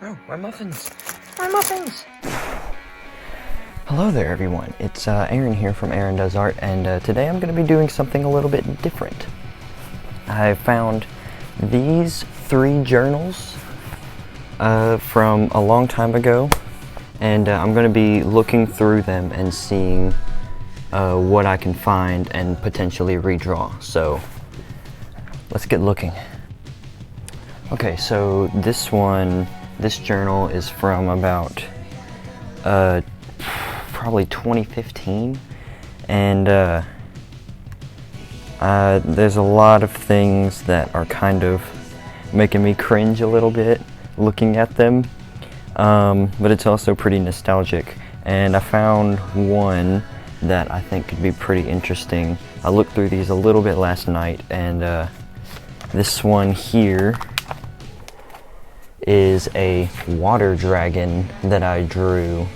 Oh, my muffins! My muffins! Hello there, everyone. It's Aaron here from Aaron Does Art, and today I'm going to be doing something a little bit different. I found these 3 journals from a long time ago, and I'm going to be looking through them and seeing what I can find and potentially redraw. So let's get looking. Okay, so this journal is from about probably 2015, and there's a lot of things that are kind of making me cringe a little bit looking at them, but it's also pretty nostalgic, and I found one that I think could be pretty interesting. I looked through these a little bit last night, and this one here is a water dragon that I drew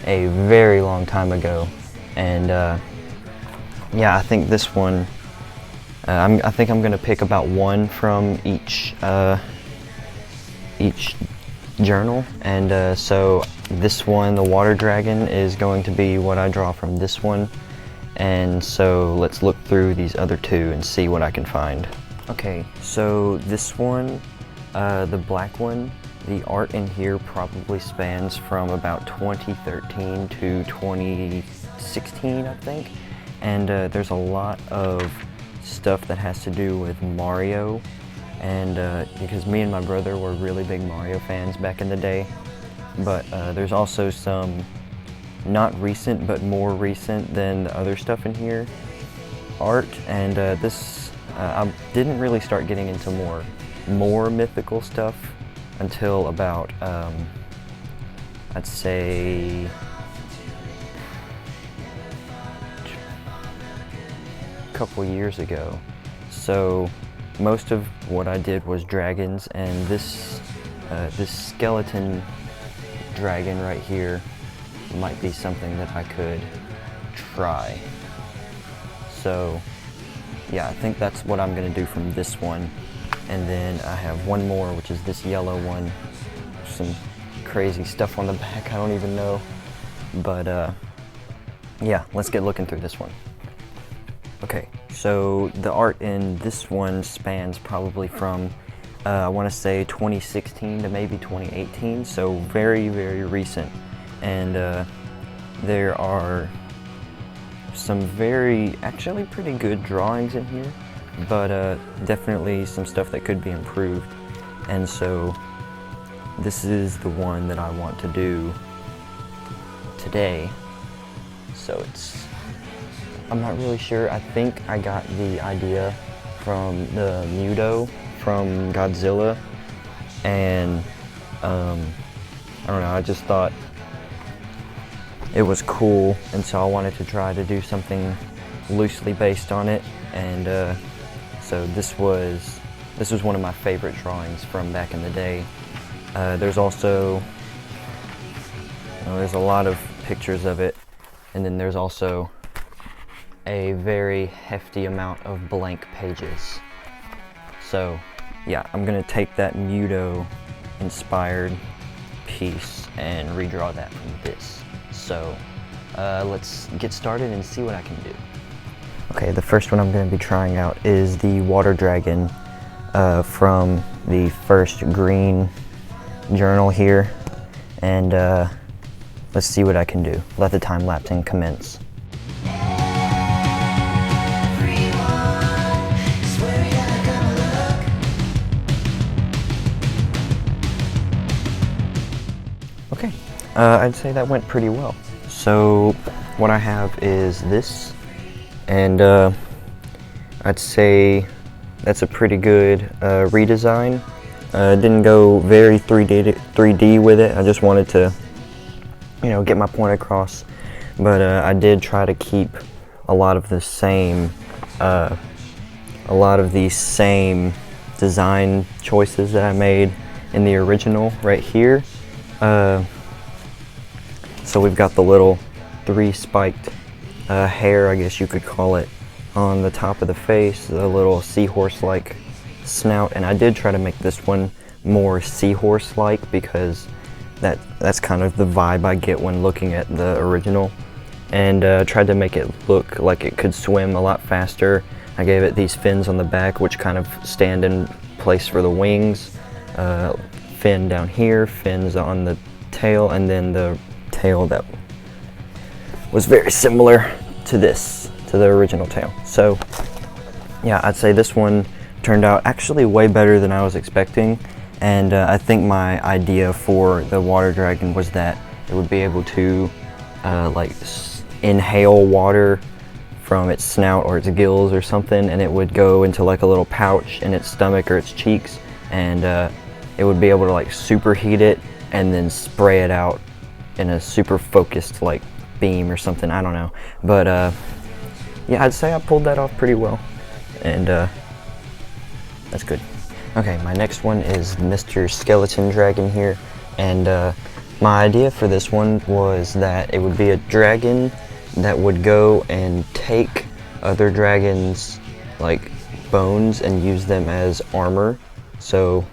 a very long time ago, and yeah, I think this one, I think I'm gonna pick about one from each journal, and so this one, the water dragon, is going to be what I draw from this one, and so let's look through these other 2 and see what I can find. Okay, so this one, the black one, the art in here probably spans from about 2013 to 2016, I think, and there's a lot of stuff that has to do with Mario, and because me and my brother were really big Mario fans back in the day, but there's also some not recent but more recent than the other stuff in here art, and this I didn't really start getting into more mythical stuff until about I'd say a couple years ago. So most of what I did was dragons, and this skeleton dragon right here might be something that I could try. So yeah, I think that's what I'm gonna do from this one. And then I have one more, which is this yellow one. Some crazy stuff on the back, I don't even know. But yeah, let's get looking through this one. Okay, so the art in this one spans probably from, I wanna say 2016 to maybe 2018, so very, very recent. And there are some actually pretty good drawings in here, but definitely some stuff that could be improved, and so this is the one that I want to do today. So I'm not really sure. I think I got the idea from the Muto from Godzilla, and I don't know, I just thought it was cool, and so I wanted to try to do something loosely based on it, and so this was one of my favorite drawings from back in the day. There's also, there's a lot of pictures of it, and then there's also a very hefty amount of blank pages. So yeah, I'm gonna take that Muto inspired piece and redraw that from this. So let's get started and see what I can do. Okay, the first one I'm going to be trying out is the water dragon from the first green journal here, and let's see what I can do. Let the time lapsing commence. Okay, I'd say that went pretty well. So what I have is this, and I'd say that's a pretty good redesign. Didn't go very 3D with it. I just wanted to, get my point across. But I did try to keep a lot of the same, design choices that I made in the original right here. So we've got the little 3 spiked hair, I guess you could call it, on the top of the face, the little seahorse-like snout, and I did try to make this one more seahorse-like because that's kind of the vibe I get when looking at the original, and tried to make it look like it could swim a lot faster. I gave it these fins on the back, which kind of stand in place for the wings. Fin down here, fins on the tail, and then the tail that was very similar to the original tail. So yeah, I'd say this one turned out actually way better than I was expecting, and I think my idea for the water dragon was that it would be able to like inhale water from its snout or its gills or something, and it would go into like a little pouch in its stomach or its cheeks, and it would be able to like superheat it and then spray it out in a super focused like beam or something, I don't know. But yeah, I'd say I pulled that off pretty well, and that's good. Okay, my next one is Mr. Skeleton Dragon here, and my idea for this one was that it would be a dragon that would go and take other dragons' like bones and use them as armor. So,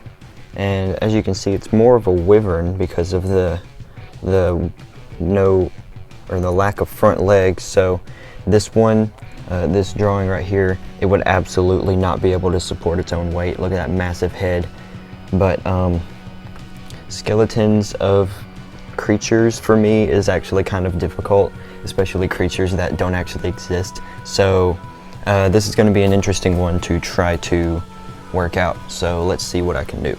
and as you can see, it's more of a wyvern because of the lack of front legs. So this one, this drawing right here, it would absolutely not be able to support its own weight. Look at that massive head. But skeletons of creatures for me is actually kind of difficult, especially creatures that don't actually exist. So this is going to be an interesting one to try to work out. So let's see what I can do.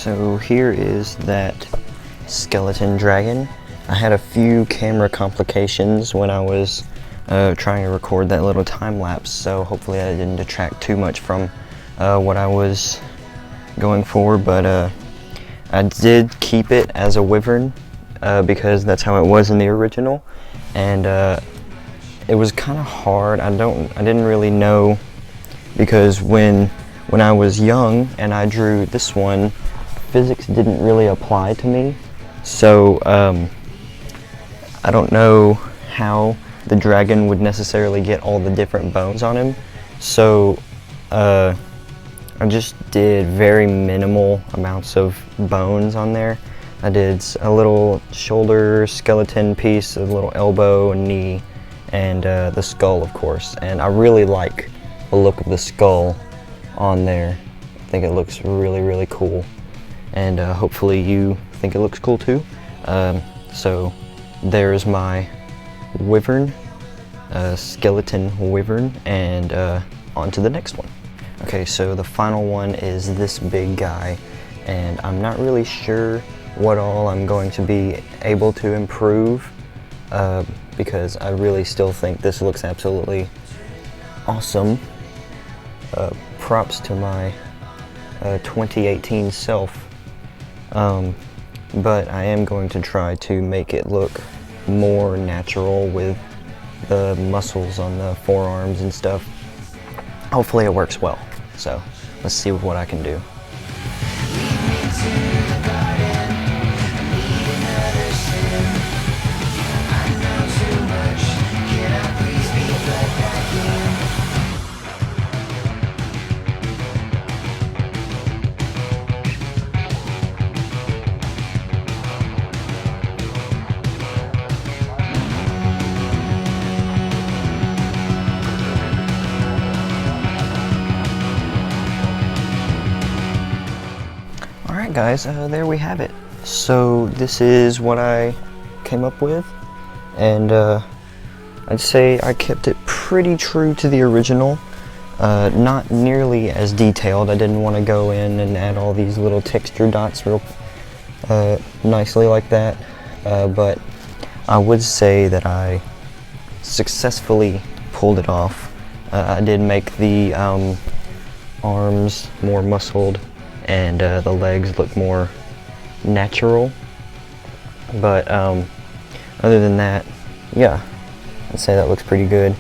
So here is that skeleton dragon. I had a few camera complications when I was trying to record that little time lapse, so hopefully I didn't detract too much from what I was going for, but I did keep it as a wyvern because that's how it was in the original, and it was kind of hard. I didn't really know, because when I was young and I drew this one, physics didn't really apply to me, so I don't know how the dragon would necessarily get all the different bones on him. So I just did very minimal amounts of bones on there. I did a little shoulder skeleton piece, a little elbow and knee, and the skull, of course. And I really like the look of the skull on there. I think it looks really, really cool. And hopefully you think it looks cool too. So there's my wyvern, skeleton wyvern, and on to the next one. Okay, so the final one is this big guy, and I'm not really sure what all I'm going to be able to improve because I really still think this looks absolutely awesome. Props to my 2018 self. But I am going to try to make it look more natural with the muscles on the forearms and stuff. Hopefully it works well. So let's see what I can do. guys, there we have it. So this is what I came up with, and I'd say I kept it pretty true to the original. Not nearly as detailed. I didn't want to go in and add all these little texture dots real nicely like that, but I would say that I successfully pulled it off. I did make the arms more muscled and the legs look more natural, but other than that, yeah, I'd say that looks pretty good.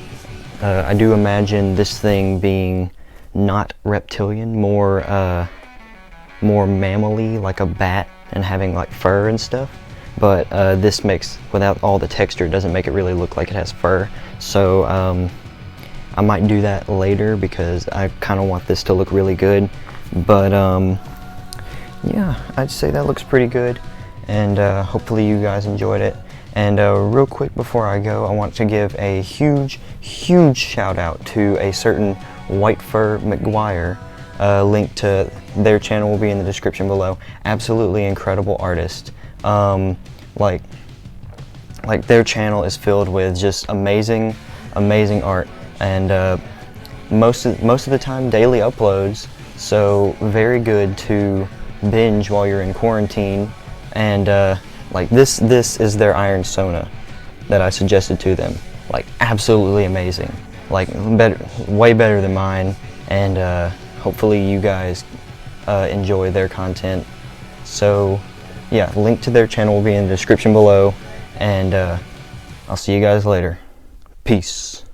I do imagine this thing being not reptilian, more mammally, like a bat, and having like fur and stuff. But this makes, without all the texture, it doesn't make it really look like it has fur. So I might do that later because I kind of want this to look really good. But yeah, I'd say that looks pretty good, and hopefully you guys enjoyed it. And real quick before I go, I want to give a huge shout out to a certain WHITEFUR MCGUIRE. Link to their channel will be in the description below. Absolutely incredible artist. Like their channel is filled with just amazing art, and most of the time daily uploads. So very good to binge while you're in quarantine. And like this is their iron sauna that I suggested to them. Like absolutely amazing. Like way better than mine. And hopefully you guys enjoy their content. So yeah, link to their channel will be in the description below. And I'll see you guys later. Peace.